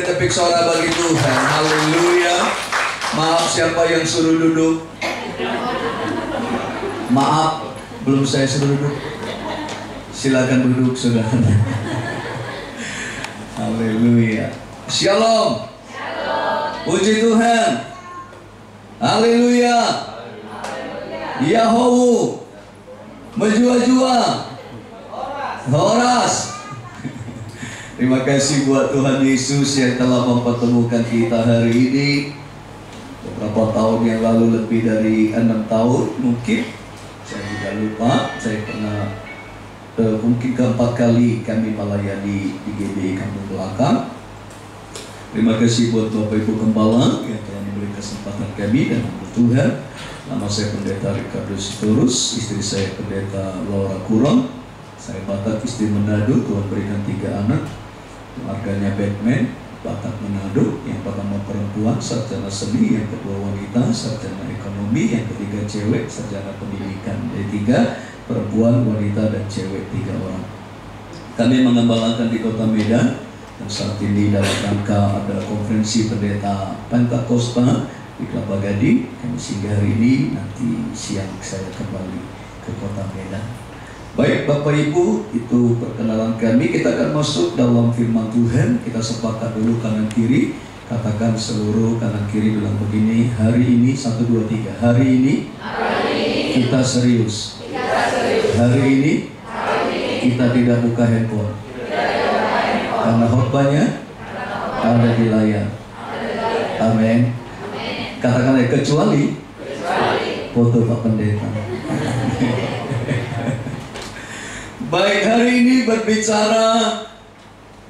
tepik suara bagi Tuhan. Haleluya. Maaf siapa yang suruh duduk. Maaf, belum saya suruh duduk. Silakan duduk, saudara. Haleluya. Shalom. Puji Tuhan. Haleluya. Yahowu. Menjua-jua. Horas. Terima kasih buat Tuhan Yesus yang telah mempertemukan kita hari ini. Beberapa tahun yang lalu, lebih dari 6 tahun mungkin. Saya juga lupa. Saya pernah mungkin keempat kali kami melayani di GBI Kampung Belakang. Terima kasih buat Bapak Ibu Gembala yang telah memberi kesempatan kami dan Tuhan. Nama saya Pendeta Ricardo Sitorus, istri saya Pendeta Laura Kurang. Saya Batak, istri Manado. Tuhan berikan 3 anak. Keluarganya Batman, Batak Manado. Yang pertama perempuan, sarjana seni. Yang kedua wanita, sarjana ekonomi. Yang ketiga cewek, sarjana pendidikan. Jadi 3 perempuan, wanita, dan cewek, 3 orang. Kami mengembalakan di Kota Medan. Dan saat ini dalam rangka ada konferensi pendeta Pentakosta di Kelapa Gading. Kami singgah hari ini, nanti siang saya kembali ke Kota Medan. Baik Bapak Ibu, itu perkenalan kami. Kita akan masuk dalam firman Tuhan. Kita sepakat dulu kanan kiri. Katakan seluruh kanan kiri bilang begini. Hari ini, 1, 2, 3. Hari ini kita serius. Hari ini kita tidak buka handphone. Karena khotbahnya ada di layar. Amin. Katakan kecuali foto Pak Pendeta. Baik, hari ini berbicara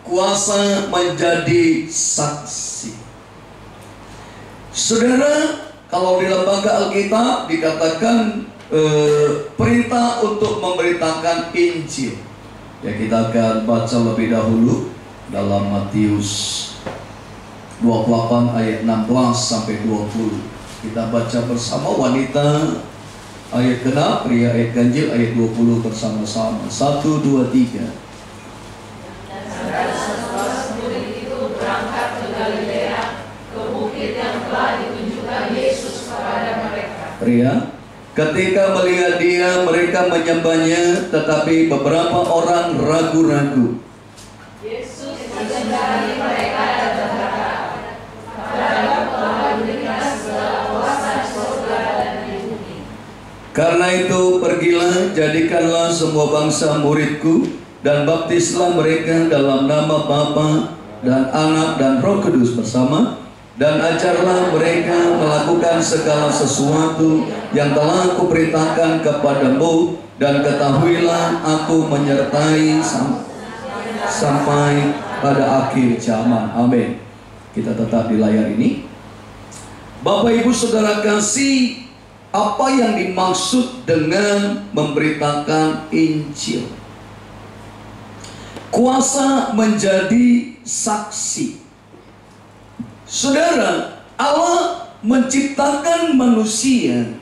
kuasa menjadi saksi. Saudara, kalau di lembaga Alkitab dikatakan perintah untuk memberitakan Injil. Ya, kita akan baca lebih dahulu dalam Matius 28 ayat 16 sampai 20. Kita baca bersama. Wanita ayat genap, pria ayat ganjil ayat 20 bersama-sama. 1, 2, 3. Pria, ketika melihat dia, mereka menyembahnya, tetapi beberapa orang ragu-ragu. Yesus mengendarai mereka dan berkata, karena itu pergilah, jadikanlah semua bangsa muridku, dan baptislah mereka dalam nama Bapa dan Anak dan Roh Kudus bersama, dan ajarlah mereka melakukan segala sesuatu yang telah aku perintahkan kepadamu, dan ketahuilah aku menyertai sampai pada akhir zaman. Amin. Kita tetap di layar ini. Bapak Ibu Saudara kasih, apa yang dimaksud dengan memberitakan Injil? Kuasa menjadi saksi. Saudara, Allah menciptakan manusia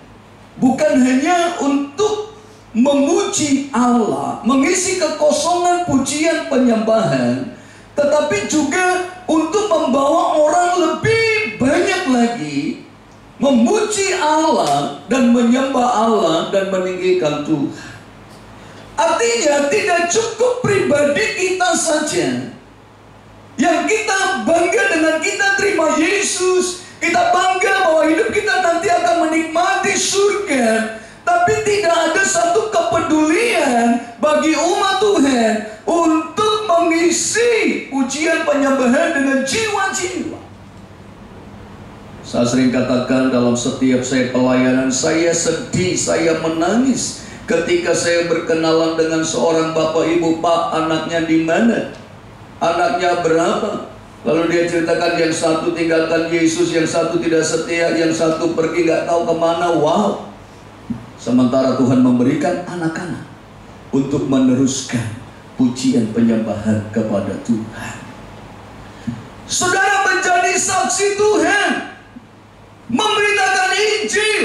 bukan hanya untuk memuji Allah, mengisi kekosongan pujian penyembahan, tetapi juga untuk membawa orang lebih banyak lagi memuji Allah dan menyembah Allah dan meninggikan Tuhan. Artinya tidak cukup pribadi kita saja yang kita bangga dengan kita terima Yesus, kita bangga bahwa hidup kita nanti akan menikmati surga, tapi tidak ada satu kepedulian bagi umat Tuhan untuk mengisi pujian penyembahan dengan jiwa-jiwa. Saya sering katakan dalam setiap saya pelayanan, saya sedih, saya menangis ketika saya berkenalan dengan seorang bapak ibu. Pak, anaknya di mana? Anaknya berapa? Lalu dia ceritakan, yang satu tinggalkan Yesus, yang satu tidak setia, yang satu pergi nggak tahu kemana. Wow. Sementara Tuhan memberikan anak-anak untuk meneruskan pujian penyembahan kepada Tuhan. Saudara menjadi saksi Tuhan, memberitakan Injil.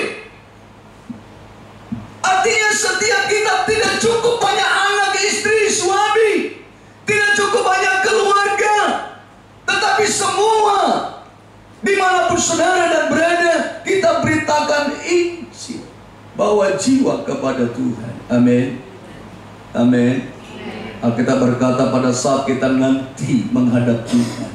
Artinya setiap kita tidak cukup banyak anak, istri, suami, tidak cukup banyak keluarga, tetapi semua Dimanapun saudara dan berada, kita beritakan Injil, bawa jiwa kepada Tuhan. Amin. Amin. Alkitab berkata pada saat kita nanti menghadap Tuhan,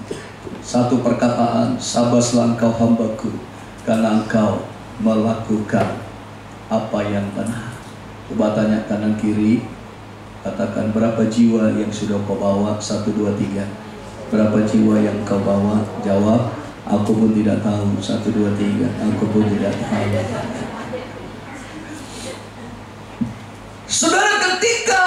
satu perkataan, sabarlah engkau hambaku, karena engkau melakukan apa yang benar. Coba tanya kanan kiri, katakan berapa jiwa yang sudah kau bawa. 1, 2, 3. Berapa jiwa yang kau bawa? Jawab, aku pun tidak tahu. 1, 2, 3. Aku pun tidak tahu. Saudara, ketika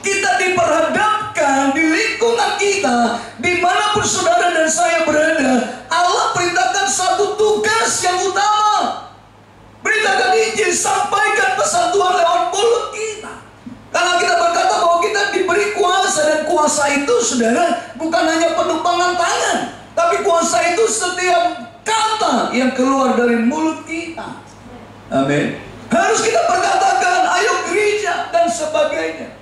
kita diperhadapkan di lingkungan kita, dimanapun saudara dan saya berada, Allah perintahkan satu tugas yang utama. Beritakan Injil, sampaikan pesan Tuhan lewat mulut kita. Karena kita berkata bahwa kita diberi kuasa, dan kuasa itu saudara bukan hanya penumpangan tangan, tapi kuasa itu setiap kata yang keluar dari mulut kita. Amin. Harus kita perkatakan, ayo gereja dan sebagainya.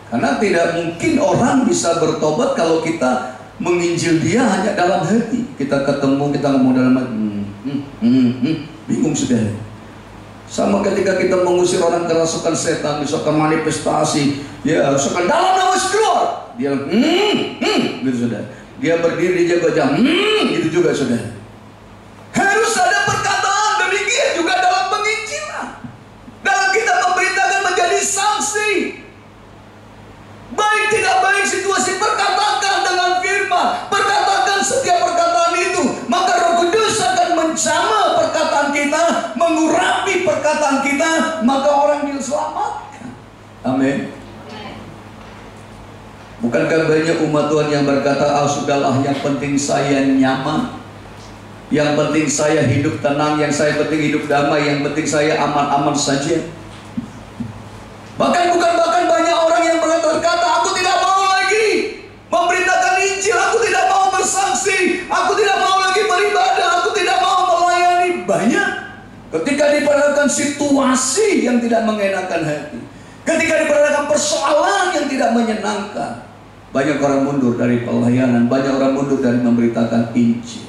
Karena tidak mungkin orang bisa bertobat kalau kita menginjil dia hanya dalam hati. Kita ketemu, kita ngomong dalam hati, bingung sudah. Sama ketika kita mengusir orang kerasukan setan, misalkan manifestasi, ya misalkan dalam nama Yesus keluar, dia gitu sudah. Dia berdiri, dia jaga jam, itu juga sudah. Harus ada perkataan demikian juga dalam penginjilan. Dalam kita memberitakan menjadi saksi. Baik tidak baik situasi, perkatakan dengan firman, perkatakan setiap perkataan itu, maka Roh Kudus akan menjamah perkataan kita, mengurapi perkataan kita, maka orang diselamatkan. Amin. Bukankah banyak umat Tuhan yang berkata, sudahlah, yang penting saya nyaman, yang penting saya hidup tenang, yang saya penting hidup damai, yang penting saya aman-aman saja. Bahkan banyak orang yang berkata, aku tidak mau lagi memberitakan Injil, aku tidak mau bersaksi, aku tidak mau lagi beribadah, aku tidak mau melayani. Banyak ketika diperhadapkan situasi yang tidak mengenakan hati, ketika diperhadapkan persoalan yang tidak menyenangkan, banyak orang mundur dari pelayanan, banyak orang mundur dari memberitakan Injil.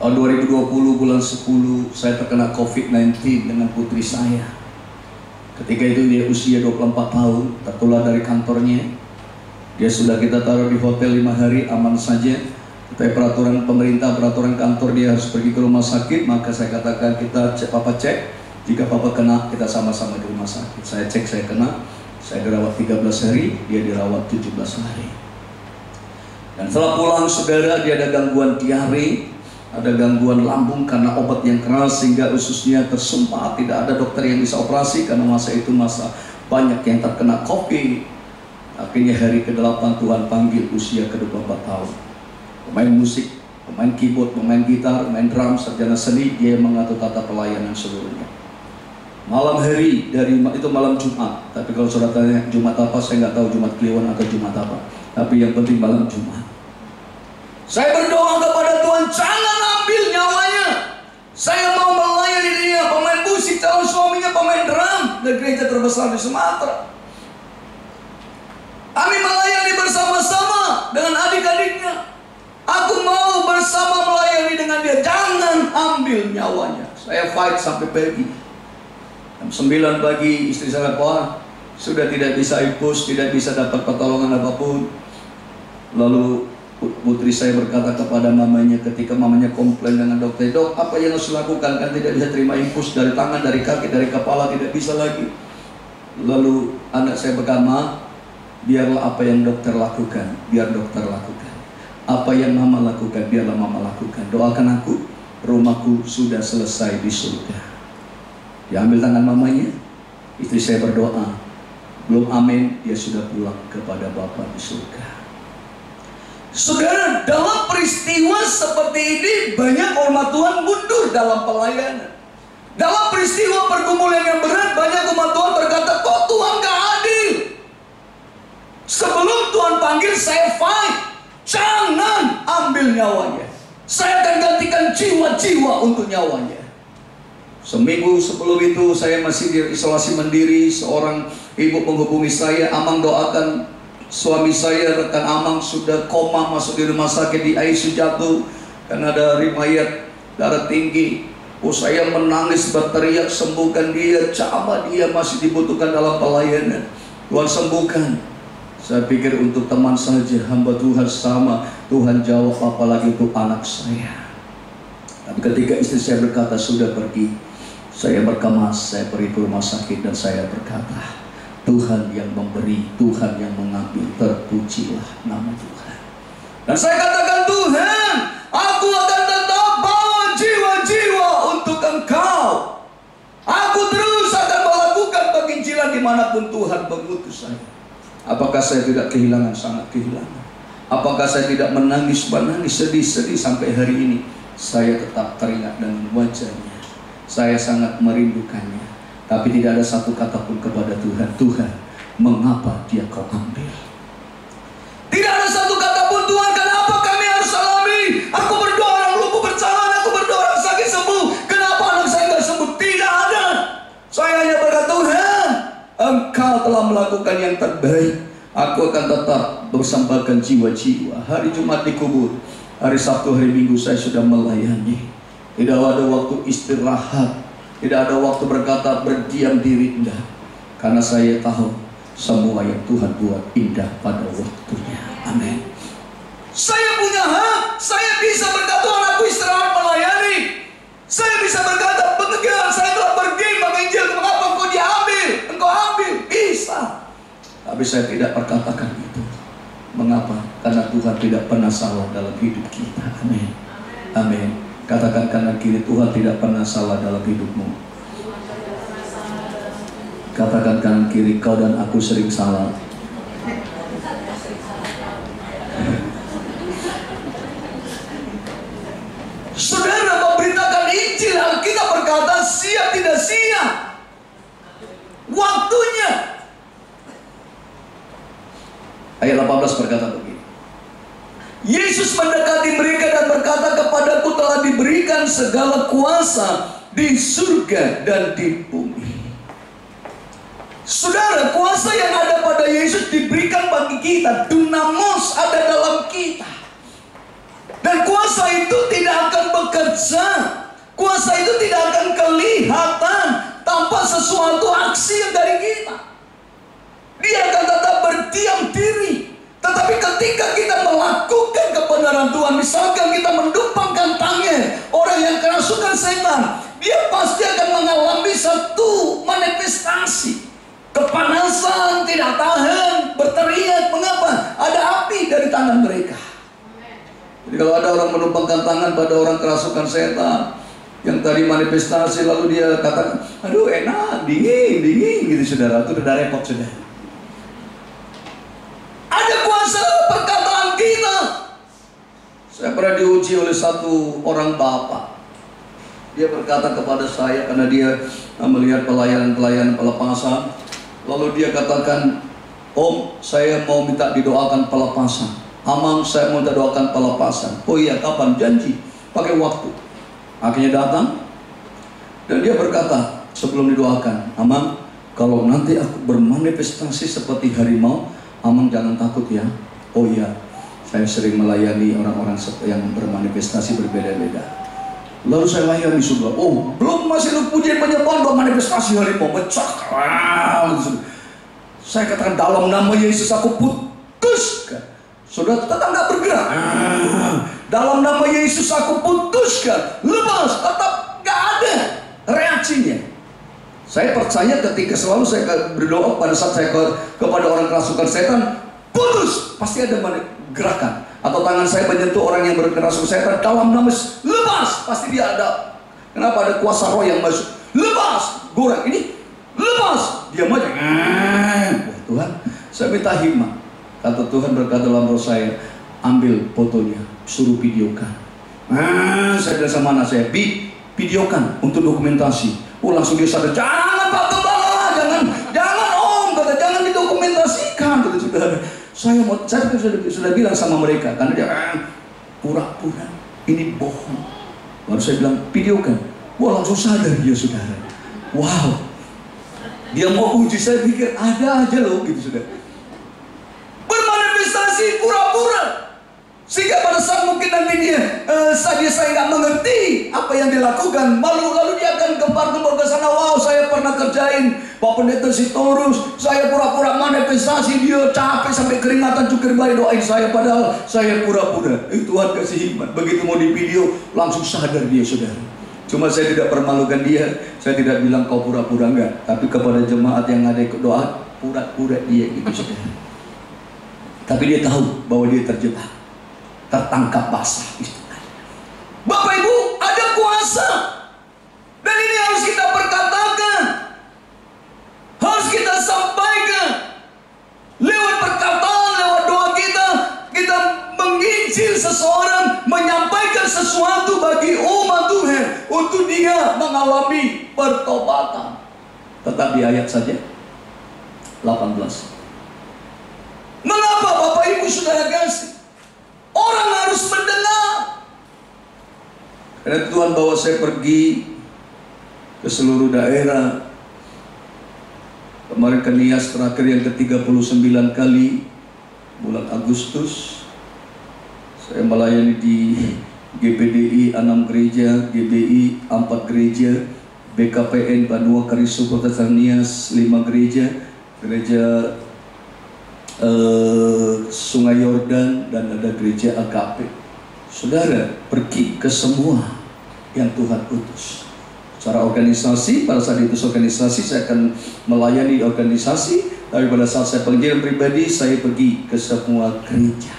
Tahun 2020 bulan 10 saya terkena COVID-19 dengan putri saya. Ketika itu dia usia 24 tahun, tertular dari kantornya. Dia sudah kita taruh di hotel 5 hari, aman saja. Tapi peraturan pemerintah, peraturan kantor, dia harus pergi ke rumah sakit. Maka saya katakan, Papa cek, jika Papa kena, kita sama-sama di rumah sakit. Saya cek, saya kena, saya dirawat 13 hari, dia dirawat 17 hari. Dan setelah pulang saudara, dia ada gangguan diare, ada gangguan lambung karena obat yang keras sehingga ususnya tersumpat. Tidak ada dokter yang bisa operasi karena masa itu masa banyak yang terkena COVID. Akhirnya hari ke-8 Tuhan panggil usia ke-24 tahun. Pemain musik, pemain keyboard, pemain gitar, pemain drum, sarjana seni, dia mengatur tata pelayanan seluruhnya. Malam hari dari itu malam Jumat. Tapi kalau saudara tanya Jumat apa, saya nggak tahu, Jumat Kliwon atau Jumat apa. Tapi yang penting malam Jumat. Saya berdoa kepada Tuhan, jangan ambil nyawanya. Saya mau melayani dia, pemain musik, calon suaminya pemain drum dari gereja terbesar di Sumatera. Kami melayani bersama-sama dengan adik-adiknya. Aku mau bersama melayani dengan dia. Jangan ambil nyawanya. Saya fight sampai pagi. Jam 9 pagi istri saya keluar, sudah tidak bisa infus, tidak bisa dapat pertolongan apapun. Lalu putri saya berkata kepada mamanya ketika mamanya komplain dengan dokter, dok apa yang harus lakukan, kan tidak bisa terima infus dari tangan, dari kaki, dari kepala, tidak bisa lagi. Lalu anak saya berkata, biarlah apa yang dokter lakukan, biar dokter lakukan. Apa yang mama lakukan, biarlah mama lakukan. Doakan aku, rumahku sudah selesai di surga. Diambil tangan mamanya, istri saya berdoa, belum amin, dia sudah pulang kepada Bapa di surga. Saudara, dalam peristiwa seperti ini banyak umat Tuhan mundur dalam pelayanan. Dalam peristiwa pergumulan yang berat, banyak umat Tuhan berkata, kok Tuhan gak adil? Sebelum Tuhan panggil, saya fight. Jangan ambil nyawanya. Saya akan gantikan jiwa-jiwa untuk nyawanya. Seminggu sebelum itu saya masih di isolasi mandiri. Seorang ibu menghubungi saya, Amang doakan Suami saya, rekan Amang, sudah koma, masuk di rumah sakit, di ICU jatuh karena ada riwayat darah tinggi. Oh, saya menangis berteriak, sembuhkan dia, coba dia masih dibutuhkan dalam pelayanan. Tuhan sembuhkan. Saya pikir untuk teman saja, hamba Tuhan sama. Tuhan jawab, apalagi untuk anak saya. Tapi ketika istri saya berkata sudah pergi, saya berkemas, saya pergi ke rumah sakit dan saya berkata, Tuhan yang memberi, Tuhan yang mengambil, terpujilah nama Tuhan. Dan saya katakan, Tuhan, aku akan tetap bawa jiwa-jiwa untuk Engkau. Aku terus akan melakukan penginjilan dimanapun Tuhan mengutus saya. Apakah saya tidak kehilangan? Sangat kehilangan. Apakah saya tidak menangis, sedih sampai hari ini? Saya tetap teringat dengan wajahnya. Saya sangat merindukannya. Tapi tidak ada satu kata pun kepada Tuhan, Tuhan, mengapa dia kau ambil? Tidak ada satu kata pun, Tuhan, kenapa kami harus alami? Aku berdoa orang lumpuh berjalan, aku berdoa orang sakit sembuh. Kenapa anak saya tidak sembuh? Tidak ada. Saya hanya berkata, Tuhan, Engkau telah melakukan yang terbaik. Aku akan tetap bersambahkan jiwa-jiwa. Hari Jumat dikubur, hari Sabtu, hari Minggu saya sudah melayani. Tidak ada waktu istirahat. Tidak ada waktu berkata berdiam diri, enggak. Karena saya tahu semua yang Tuhan buat indah pada waktunya. Amin. Saya punya hak. Saya bisa berkata, anakku istirahat melayani. Saya bisa berkata, pengegiatan saya telah pergi menginjil. Mengapa engkau diambil? Engkau ambil. Bisa. Tapi saya tidak perkatakan itu. Mengapa? Karena Tuhan tidak pernah salah dalam hidup kita. Amin. Amin. Katakan kanan kiri, Tuhan tidak pernah salah dalam hidupmu. Katakan kanan kiri, kau dan aku sering salah. Saudara, memberitakan Injil, Alkitab berkata siap tidak siap. Waktunya. Ayat 18 berkata begini. Yesus mendekati mereka dan berkata, kepadaku telah diberikan segala kuasa di surga dan di bumi. Saudara, kuasa yang ada pada Yesus diberikan bagi kita. Dunamos ada dalam kita. Dan kuasa itu tidak akan bekerja. Kuasa itu tidak akan kelihatan tanpa sesuatu aksi yang dari kita. Dia akan tetap berdiam diri. Tetapi ketika kita melakukan kebenaran Tuhan, misalkan kita mendumpangkan tangan orang yang kerasukan setan, dia pasti akan mengalami satu manifestasi. Kepanasan, tidak tahan, berteriak. Mengapa? Ada api dari tangan mereka. Jadi kalau ada orang menumpangkan tangan pada orang kerasukan setan, yang tadi manifestasi, lalu dia katakan, aduh enak, dingin gitu saudara, itu udah repot saudara. Ada kuasa perkataan kita. Saya pernah diuji oleh satu orang bapak. Dia berkata kepada saya, karena dia melihat pelayanan pelepasan. Lalu dia katakan, Om, saya mau minta didoakan pelepasan. Amang, saya mau minta doakan pelepasan. Oh iya, kapan? Janji, pakai waktu. Akhirnya datang. Dan dia berkata, sebelum didoakan, Amang, kalau nanti aku bermanifestasi seperti harimau, Amang jangan takut ya. Oh iya, saya sering melayani orang-orang yang bermanifestasi berbeda-beda. Lalu saya layani sudah. Oh, belum masih lu pujian penyembahan manifestasi harimau pecah. Saya katakan dalam nama Yesus aku putuskan. Sudah tetap nggak bergerak. Dalam nama Yesus aku putuskan. Lepas, tetap nggak ada reaksinya. Saya percaya ketika selalu saya berdoa pada saat saya kepada orang kerasukan setan, putus, pasti ada gerakan. Atau tangan saya menyentuh orang yang berkerasukan setan, dalam nama lepas, pasti dia ada. Kenapa? Ada kuasa roh yang masuk. Lepas, goreng ini, lepas, dia maju. Tuhan, saya minta hikmah. Kata Tuhan berkata dalam roh saya, ambil fotonya, suruh videokan. Saya bilang sama anak saya, videokan untuk dokumentasi. Oh, langsung dia sadar, jangan Pak Gembala, jangan Om, kata jangan didokumentasikan, kata saudara. Saya sudah bilang sama mereka, karena dia pura-pura, ini bohong. Lalu saya bilang, videokan. Wah, langsung sadar dia saudara. Wow, dia mau uji, saya pikir ada aja loh gitu saudara. Sehingga pada saat mungkin nanti saya nggak mengerti apa yang dilakukan, lalu dia akan gembar-gembor ke sana. Wow, saya pernah kerjain Pak Pendeta Sitorus, saya pura-pura manifestasi, dia capek sampai keringatan cukir bayi doain saya, padahal saya pura-pura. Tuhan kasih hikmat. Begitu mau di video langsung sadar dia, saudara. Cuma saya tidak permalukan dia, saya tidak bilang kau pura-pura, enggak. Tapi kepada jemaat yang ada ikut doa, pura-pura dia gitu, saudara. Tapi dia tahu bahwa dia terjebak, tertangkap basah. Bapak Ibu, ada kuasa, dan ini harus kita perkatakan, harus kita sampaikan lewat perkataan, lewat doa kita. Kita menginjil seseorang, menyampaikan sesuatu bagi umat Tuhan untuk dia mengalami pertobatan. Tetap di ayat saja 18. Mengapa Bapak Ibu Saudara kasih? Orang harus mendengar. Karena Tuhan bawa saya pergi ke seluruh daerah. Kemarin ke Nias terakhir yang ke-39 kali, bulan Agustus. Saya melayani di GPDI 6 gereja, GBI 4 gereja, BKPN Banua Karisu Protestan Nias 5 gereja, gereja Sungai Yordan, dan ada gereja AKP. Saudara, pergi ke semua yang Tuhan utus. Secara organisasi, pada saat diutus organisasi, saya akan melayani organisasi. Tapi pada saat saya panggilan pribadi, saya pergi ke semua gereja.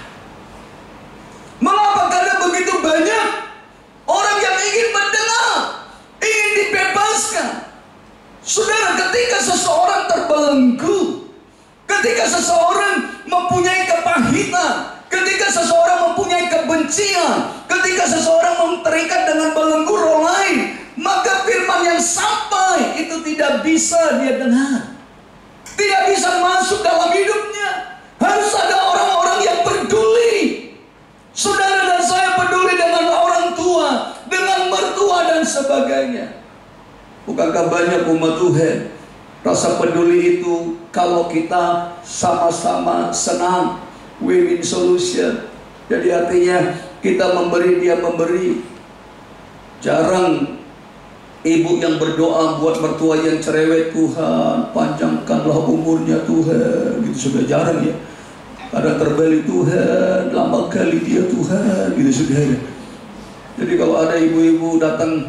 Mengapa? Karena begitu banyak orang yang ingin mendengar, ingin dibebaskan. Saudara, ketika seseorang terbelenggu, ketika seseorang mempunyai kepahitan, ketika seseorang mempunyai kebencian, ketika seseorang terikat dengan belenggu roh lain, maka firman yang sampai itu tidak bisa dia dengar, tidak bisa masuk dalam hidupnya. Harus ada orang-orang yang peduli. Saudara dan saya peduli dengan orang tua, dengan mertua dan sebagainya. Bukankah banyak umat Tuhan rasa peduli itu kalau kita sama-sama senang, win-win solution. Jadi artinya kita memberi, dia memberi. Jarang ibu yang berdoa buat mertua yang cerewet, Tuhan panjangkanlah umurnya Tuhan, gitu. Sudah jarang ya. Kadang terbalik, Tuhan lama kali dia Tuhan, gitu saudara. Jadi kalau ada ibu-ibu datang,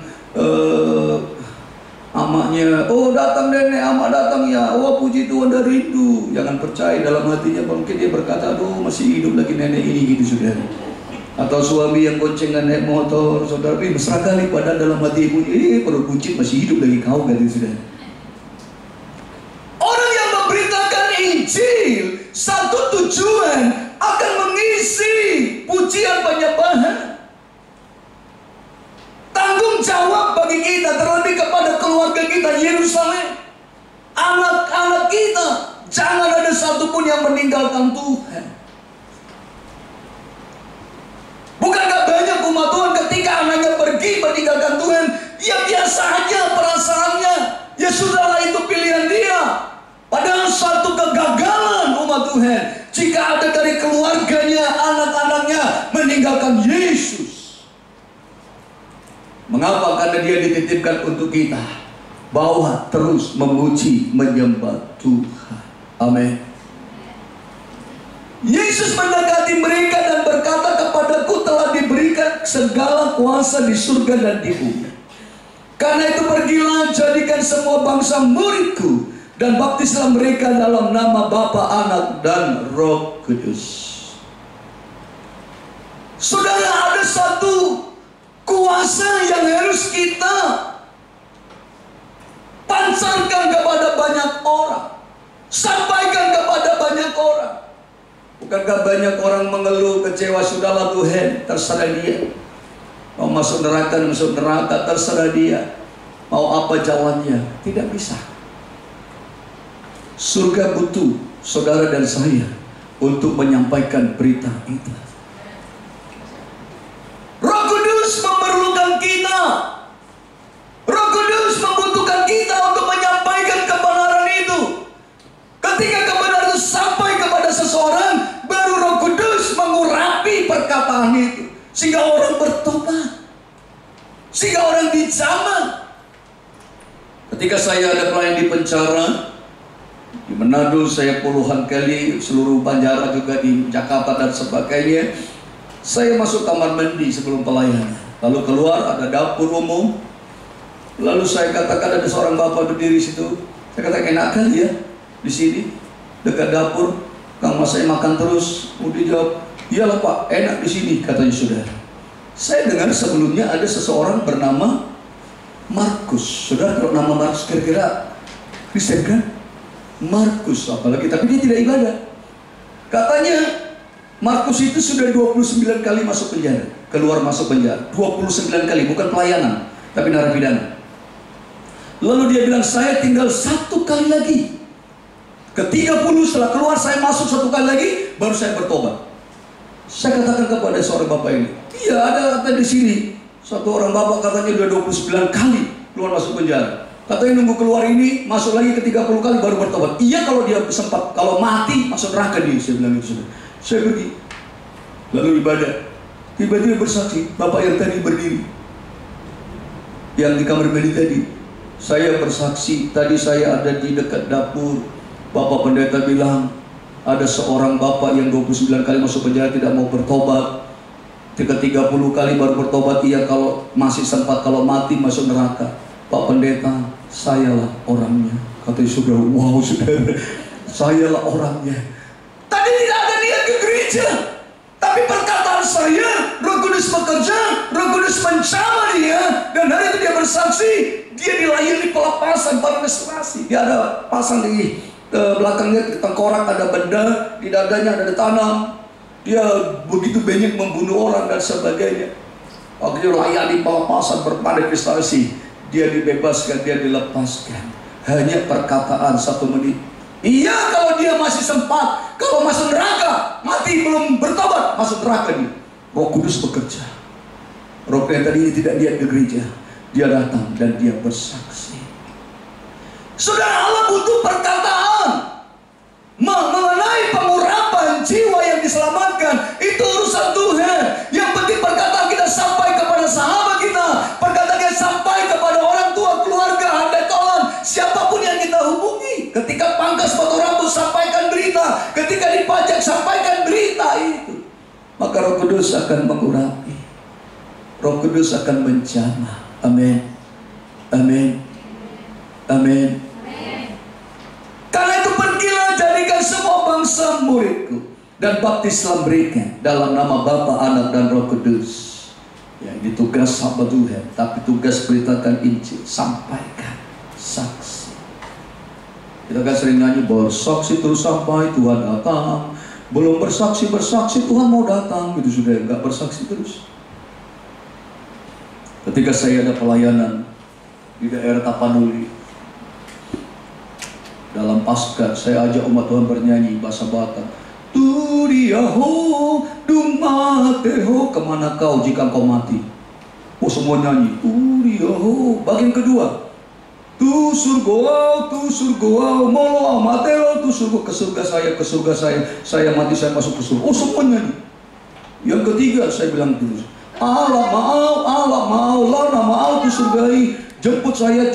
amaknya, oh datang nenek, amak datang ya, oh puji Tuhan dah rindu. Jangan percaya, dalam hatinya mungkin dia berkata, aduh masih hidup lagi nenek ini, gitu saudara. Atau suami yang goncengan naik motor, saudara, mesra kali, padahal dalam hati ibunya, perut buncit masih hidup lagi kau, gitu saudara. Orang yang memberitakan Injil, satu tujuan akan mengisi pujian penyembahan. Tanggung jawab bagi kita, terlebih kepada keluarga kita Yerusalem, anak-anak kita, jangan ada satupun yang meninggalkan Tuhan. Bukankah banyak umat Tuhan ketika anaknya pergi meninggalkan Tuhan, ya biasa aja perasaannya, ya sudahlah itu pilihan dia. Padahal suatu kegagalan umat Tuhan jika ada dari keluarganya, anak-anaknya meninggalkan Yesus. Mengapa? Karena dia dititipkan untuk kita bahwa terus memuji, menyembah Tuhan. Amin. Yesus mendekati mereka dan berkata, kepadaku telah diberikan segala kuasa di surga dan di bumi. Karena itu pergilah, jadikan semua bangsa muridku, dan baptislah mereka dalam nama Bapa, Anak, dan Roh Kudus. Saudara, ada satu kuasa yang harus kita pancarkan kepada banyak orang, sampaikan kepada banyak orang. Bukankah banyak orang mengeluh, kecewa, sudahlah Tuhan, terserah dia. Mau masuk neraka, terserah dia. Mau apa jalannya, tidak bisa. Surga butuh saudara dan saya untuk menyampaikan berita itu. Roh Kudus memerlukan kita. Roh Kudus membutuhkan kita untuk menyampaikan kebenaran itu. Ketika kebenaran itu sampai kepada seseorang, baru Roh Kudus mengurapi perkataan sehingga orang dijamah. Ketika saya ada pelayan di penjara di Manado, saya puluhan kali, seluruh penjara juga di Jakarta dan sebagainya, saya masuk kamar mandi sebelum pelayanan, lalu keluar ada dapur umum. Lalu saya katakan ada seorang bapak berdiri situ. Saya katakan, enak kali ya di sini dekat dapur, Kang Mas saya makan terus. Dia jawab, iyalah Pak, enak di sini, katanya saudara. Saya dengar sebelumnya ada seseorang bernama Markus. Saudara, kalau nama Markus kira-kira Kristen kan? Markus apalagi, tapi dia tidak ibadah. Katanya Markus itu sudah 29 kali masuk penjara, keluar masuk penjara. 29 kali, bukan pelayanan, tapi narapidana. Lalu dia bilang, saya tinggal 1 kali lagi. Ke-30 setelah keluar saya masuk 1 kali lagi, baru saya bertobat. Saya katakan kepada seorang bapak ini, iya ada di sini satu orang bapak katanya sudah 29 kali keluar masuk penjara. Katanya nunggu keluar ini, masuk lagi ke 30 kali baru bertobat. Iya kalau dia sempat, kalau mati masuk neraka dia. Saya bilang itu. Saya pergi, lalu ibadah. Tiba-tiba bersaksi, bapak yang tadi berdiri, yang di kamar mandi tadi. Saya bersaksi, tadi saya ada di dekat dapur. Bapak pendeta bilang, ada seorang bapak yang 29 kali masuk penjara tidak mau bertobat. 30 kali baru bertobat. Iya kalau masih sempat, kalau mati masuk neraka. Pak pendeta, sayalah orangnya. Katanya saudara, wow saudara, sayalah orangnya. Tadi tidak ada niat ke gereja, tapi perkataan saya, Roh Kudus bekerja, Roh Kudus menjamah dia, dan hari itu dia bersaksi. Dia dilayani pelepasan para restorasi. Dia ada pasang di belakangnya tengkorak ada benda, di dadanya ada ditanam. Dia begitu banyak membunuh orang dan sebagainya. Akhirnya layani pelepasan bermanifestasi. Dia dibebaskan, dia dilepaskan. Hanya perkataan 1 menit. Iya kalau dia masih sempat, kalau masuk neraka, mati belum bertobat, masuk neraka dia. Roh Kudus bekerja. Roh yang tadi ini tidak lihat ke gereja, dia datang dan dia bersaksi. Saudara, Allah butuh perkataan mengenai pengurapan jiwa yang diselamatkan. Itu urusan Tuhan. Yang penting perkataan kita sampai kepada sahabat kita, perkataan kita sampai kepada orang tua, keluarga, handai tolan, siapapun yang kita hubungi. Ketika pangkas potong rambut, sampaikan berita. Ketika dipajak, sampaikan berita itu. Maka Roh Kudus akan mengurapi, Roh Kudus akan menjamah. Amin. Amin. Amin. Karena itu pergilah, jadikan semua bangsa muridku, dan baptislah mereka dalam nama Bapa, Anak, dan Roh Kudus. Ya, ini tugas hamba Tuhan, tapi tugas beritakan Injil, sampaikan saksi. Kita kan sering nyanyi, bersaksi terus sampai Tuhan datang. Belum bersaksi Tuhan mau datang. Gitu sudah, enggak bersaksi terus. Ketika saya ada pelayanan di daerah Tapanuli, dalam Paskah saya ajak umat Tuhan bernyanyi bahasa Batak. Tu diaho dumateho, kemana kau jika kau mati? Oh semua nyanyi. Tu diaho. Bagian kedua, tu surgoau molo amatelo, tu surga, ke surga saya mati saya masuk ke surga. Oh semua nyanyi. Yang ketiga saya bilang terus, Allah mau, lana mau tu surgai. Jemput saya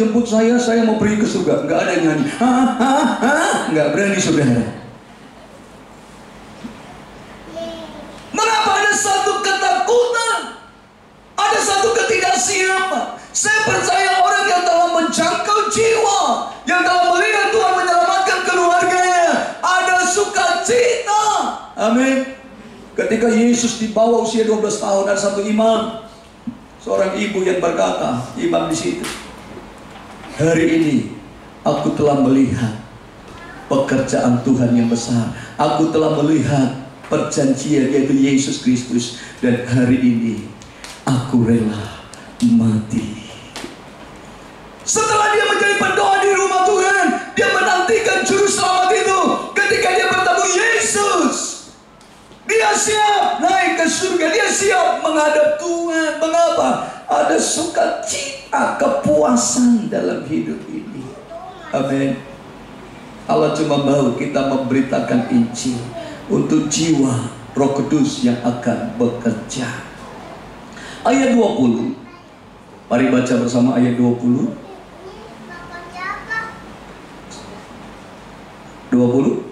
mau pergi ke surga. Enggak ada yang nyanyi. Enggak berani saudara. Mengapa ada satu ketakutan? Ada satu ketidaksiapan. Saya percaya orang yang telah menjangkau jiwa, yang telah melihat Tuhan menyelamatkan keluarganya, ada sukacita. Amin. Ketika Yesus dibawa usia 12 tahun, ada satu imam, seorang ibu yang berkata, imam di situ, hari ini aku telah melihat pekerjaan Tuhan yang besar. Aku telah melihat perjanjian yaitu Yesus Kristus, dan hari ini aku rela mati. Setelah dia menjadi pendoa di rumah Tuhan, dia menantikan juru selamat itu. Ketika dia bertemu Yesus, dia siap naik ke surga, dia siap menghadap Tuhan. Mengapa? Ada sukacita, kepuasan dalam hidup ini. Amin. Allah cuma mau kita memberitakan Injil untuk jiwa Roh Kudus yang akan bekerja. Ayat 20. Mari baca bersama ayat 20. 20.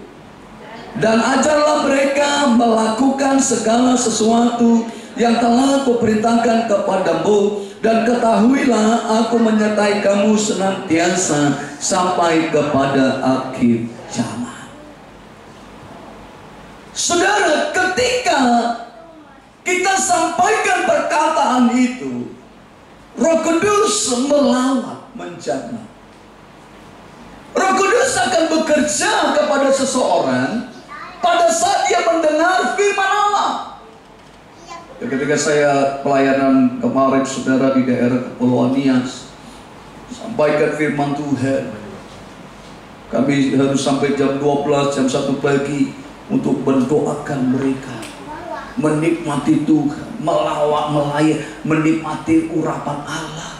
Dan ajarlah mereka melakukan segala sesuatu yang telah kuperintahkan kepadamu, dan ketahuilah aku menyertai kamu senantiasa sampai kepada akhir zaman. Saudara, ketika kita sampaikan perkataan itu, Roh Kudus melawat, menjamah. Roh Kudus akan bekerja kepada seseorang pada saat dia mendengar firman Allah. Ketika saya pelayanan kemarin, saudara, di daerah Kepulauan Nias, sampaikan firman Tuhan. Kami harus sampai jam 12, jam 1 pagi untuk mendoakan mereka, menikmati Tuhan, melawat, melayani, menikmati urapan Allah.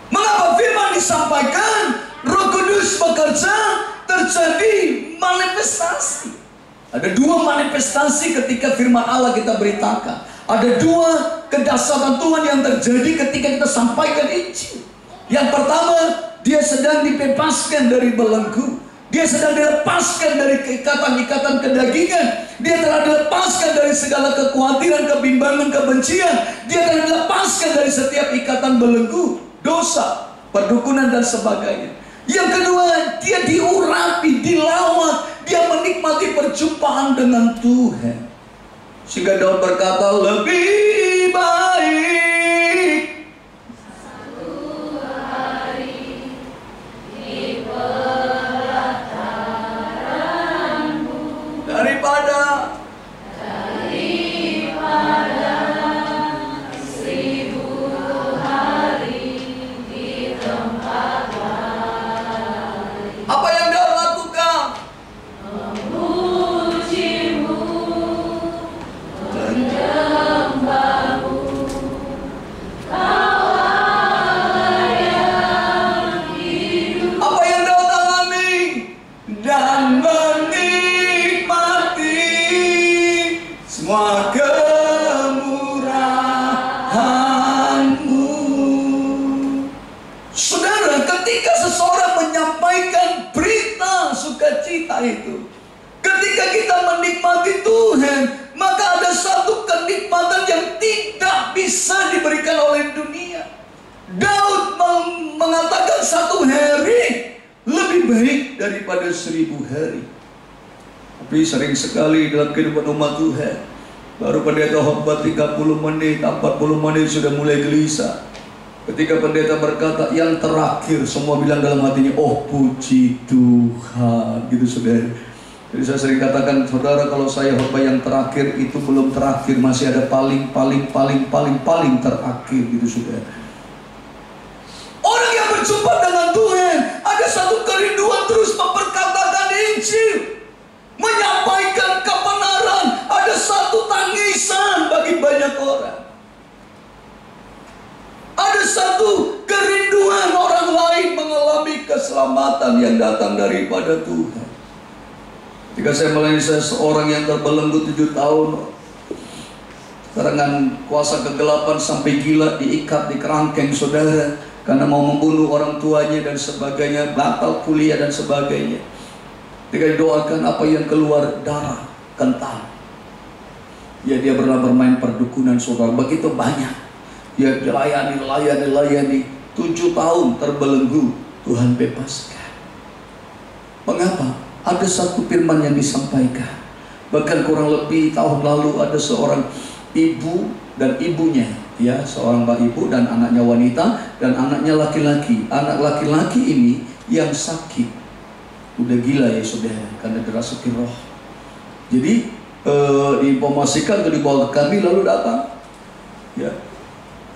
Mengapa firman disampaikan? Roh Kudus bekerja, terjadi manifestasi. Ada dua manifestasi ketika firman Allah kita beritakan. Ada dua kedahsyatan Tuhan yang terjadi ketika kita sampaikan Injil. Yang pertama, dia sedang dibebaskan dari belenggu. Dia sedang dilepaskan dari ikatan-ikatan kedagingan. Dia telah dilepaskan dari segala kekhawatiran, kebimbangan, kebencian. Dia telah dilepaskan dari setiap ikatan belenggu, dosa, perdukunan, dan sebagainya. Yang kedua, dia diurapi, dilawat, dia menikmati perjumpaan dengan Tuhan. Sehingga Daud berkata, lebih baik satu hari di pelataranmu daripada 1000 hari di tempat lain. Apa yang Daud lakukan? Memujimu, menyembahmu, Kau yang hidup. Apa yang Daud alami? Dan menikmati semua kemurahan-Mu. Saudara, ketika seseorang menyampaikan berita sukacita itu, ketika kita menikmati Tuhan, maka ada satu kenikmatan yang tidak bisa diberikan oleh dunia. Daud mengatakan satu hari lebih baik daripada 1000 hari. Tapi sering sekali dalam kehidupan umat Tuhan, baru pendeta khotbah 30 menit, 40 menit sudah mulai gelisah. Ketika pendeta berkata yang terakhir, semua bilang dalam hatinya, oh puji Tuhan, gitu saudara. Jadi saya sering katakan, saudara, kalau saya khotbah yang terakhir itu belum terakhir, masih ada paling terakhir, gitu saudara. Orang yang berjumpa dengan Tuhan, ada satu kerinduan terus memperkatakan Injil, menyampaikan kebenaran. Ada satu tangisan bagi banyak orang. Ada satu kerinduan orang lain mengalami keselamatan yang datang daripada Tuhan. Ketika saya melayani seseorang yang terbelenggu 7 tahun, serangan kuasa kegelapan sampai gila, diikat di kerangkeng saudara, karena mau membunuh orang tuanya dan sebagainya, batal kuliah dan sebagainya. Ketika didoakan, apa yang keluar? Darah kental. Ya, dia pernah bermain perdukunan saudara, begitu banyak. Ya, dilayani 7 tahun terbelenggu, Tuhan bebaskan. Mengapa? Ada satu firman yang disampaikan. Bahkan kurang lebih tahun lalu ada seorang ibu dan ibunya, ya, seorang mbak ibu dan anaknya wanita dan anaknya laki-laki. Anak laki-laki ini yang sakit, udah gila ya saudara, karena dirasuki roh. Jadi diinformasikan atau dibawa ke kami, lalu datang, ya,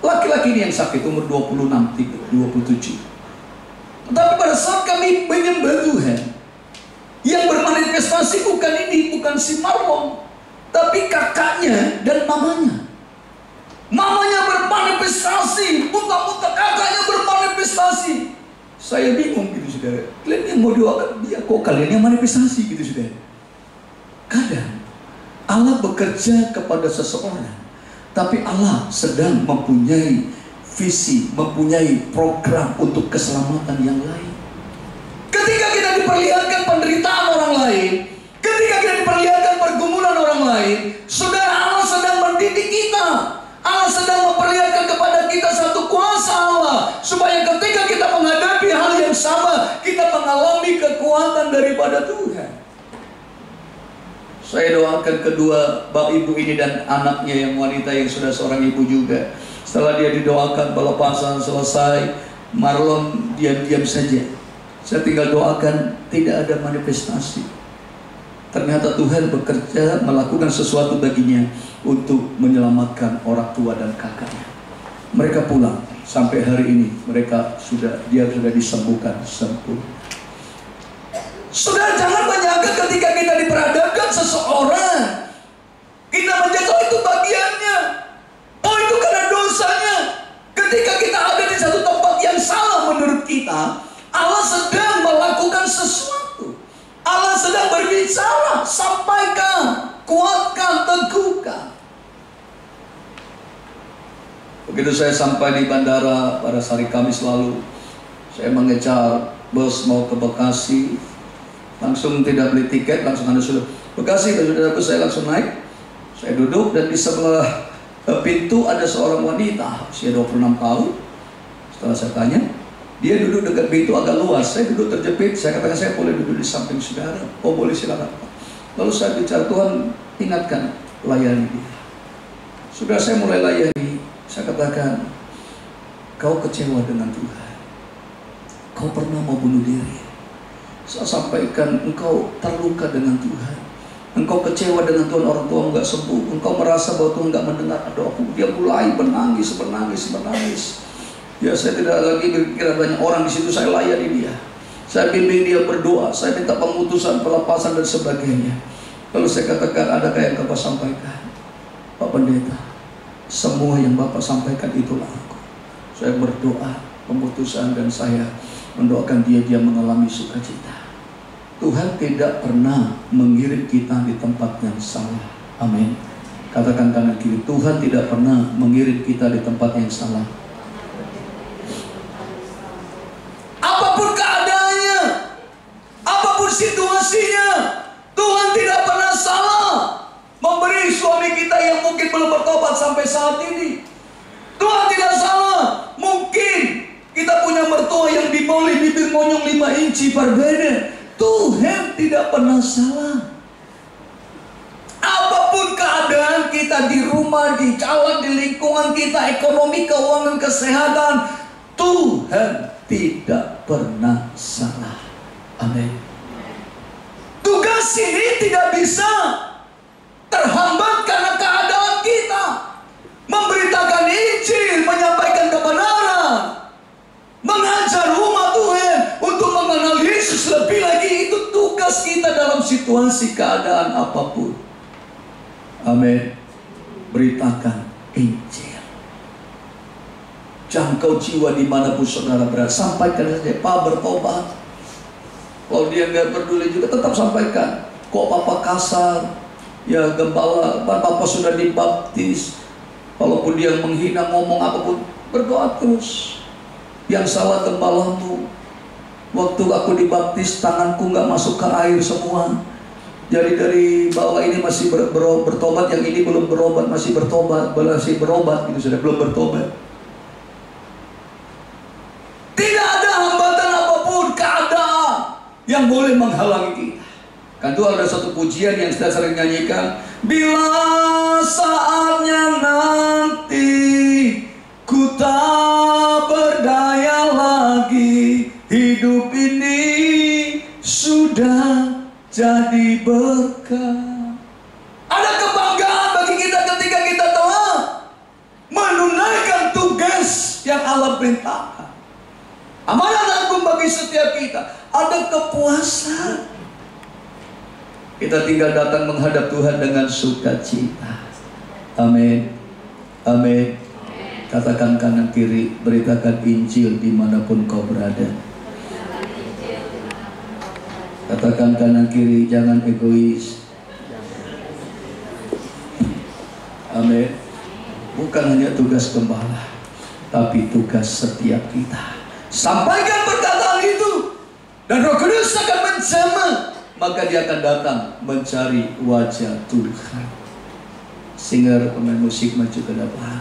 laki-laki ini yang sakit, umur 26, 27. Tetapi pada saat kami menyembah Tuhan, yang bermanifestasi bukan ini, bukan si Marlon, tapi kakaknya dan mamanya. Mamanya bermanifestasi, muka-muka kakaknya bermanifestasi. Saya bingung gitu saudara. Kalian yang mau doakan dia, kok kalian yang manifestasi gitu saudara. Kadang Allah bekerja kepada seseorang, tapi Allah sedang mempunyai visi, mempunyai program untuk keselamatan yang lain. Ketika kita diperlihatkan penderitaan orang lain, ketika kita diperlihatkan pergumulan orang lain, saudara, Allah sedang mendidik kita. Allah sedang memperlihatkan kepada kita satu kuasa Allah, supaya ketika kita menghadapi hal yang sama, kita mengalami kekuatan daripada Tuhan. Saya doakan kedua ibu ini dan anaknya yang wanita yang sudah seorang ibu juga. Setelah dia didoakan pelepasan selesai, Marlon diam-diam saja. Saya tinggal doakan, tidak ada manifestasi. Ternyata Tuhan bekerja melakukan sesuatu baginya untuk menyelamatkan orang tua dan kakaknya. Mereka pulang sampai hari ini, dia sudah disembuhkan sempurna. Saudara, jangan menyangka ketika kita diperhadapkan seseorang, kita menjadi itu bagiannya. Oh, itu karena dosanya. Ketika kita ada di satu tempat yang salah menurut kita, Allah sedang melakukan sesuatu. Allah sedang berbicara, sampaikan, kuatkan, teguhkan. Begitu saya sampai di bandara pada hari Kamis lalu, saya mengejar bus mau ke Bekasi. Langsung tidak beli tiket, langsung ada sudah Bekasi, saya langsung naik. Saya duduk dan di sebelah pintu ada seorang wanita usia 26 tahun. Setelah saya tanya, dia duduk dekat pintu agak luas. Saya duduk terjepit. Saya katakan, saya boleh duduk di samping saudara? Oh boleh, silakan. Lalu saya bicara, Tuhan ingatkan, layani dia. Sudah saya mulai layani. Saya katakan, kau kecewa dengan Tuhan. Kau pernah mau bunuh diri. Saya sampaikan, engkau terluka dengan Tuhan. Engkau kecewa dengan Tuhan, orang tua enggak sembuh. Engkau merasa bahwa Tuhan enggak mendengar doaku. Dia mulai menangis. Ya, saya tidak lagi berpikir banyak orang di situ. Saya layani dia. Saya bimbing dia berdoa. Saya minta pemutusan, pelepasan dan sebagainya. Lalu saya katakan, adakah yang Bapak sampaikan? Pak Pendeta, semua yang Bapak sampaikan itulah aku. Saya berdoa pemutusan dan saya mendoakan dia mengalami sukacita. Tuhan tidak pernah mengirim kita di tempat yang salah. Amin. Katakan kanan kiri, Tuhan tidak pernah mengirim kita di tempat yang salah. Apapun keadaannya, apapun situasinya, Tuhan tidak pernah salah memberi suami kita yang mungkin belum bertobat sampai saat ini. Tuhan tidak salah. Mungkin kita punya mertua yang diboli bibir monyong 5 inci berbeda. Tuhan tidak pernah salah. Apapun keadaan kita di rumah, di jalan, di lingkungan kita, ekonomi, keuangan, kesehatan, Tuhan tidak pernah salah. Amin. Tugas ini tidak bisa terhambat karena keadaan kita. Memberitakan Injil, menyampaikan kebenaran, mengajar umat Tuhan untuk mengenal Yesus lebih lagi, itu tugas kita dalam situasi keadaan apapun. Amin. Beritakan Injil. Jangkau jiwa dimanapun saudara berada. Sampaikan saja, Pak bertobat. Kalau dia nggak peduli juga, tetap sampaikan. Kok Papa kasar? Ya gembala, Papa sudah dibaptis. Walaupun dia menghina, ngomong apapun, berdoa terus. Yang salah gembalamu. Waktu aku dibaptis, tanganku nggak masuk ke air semua. Jadi dari bawah ini masih bertobat, yang ini belum berobat, masih berobat gitu, sudah belum bertobat. Tidak ada hambatan apapun, keadaan yang boleh menghalangi kita. Kan itu ada satu pujian yang saya sering nyanyikan. Bila saatnya nanti ku tak berdaya lagi, hidup ini sudah jadi berkah. Ada kebanggaan bagi kita ketika kita telah menunaikan tugas yang Allah perintahkan. Amanat agung bagi setiap kita. Ada kepuasan. Kita tinggal datang menghadap Tuhan dengan sukacita. Amin. Amin. Katakan kanan kiri, beritakan Injil dimanapun kau berada. Katakan kanan kiri, jangan egois. Amin. Bukan hanya tugas gembala. tapi tugas setiap kita. Sampaikan perkataan itu, dan Roh Kudus akan menjamah, maka dia akan datang mencari wajah Tuhan. Singer, pemain musik maju ke depan.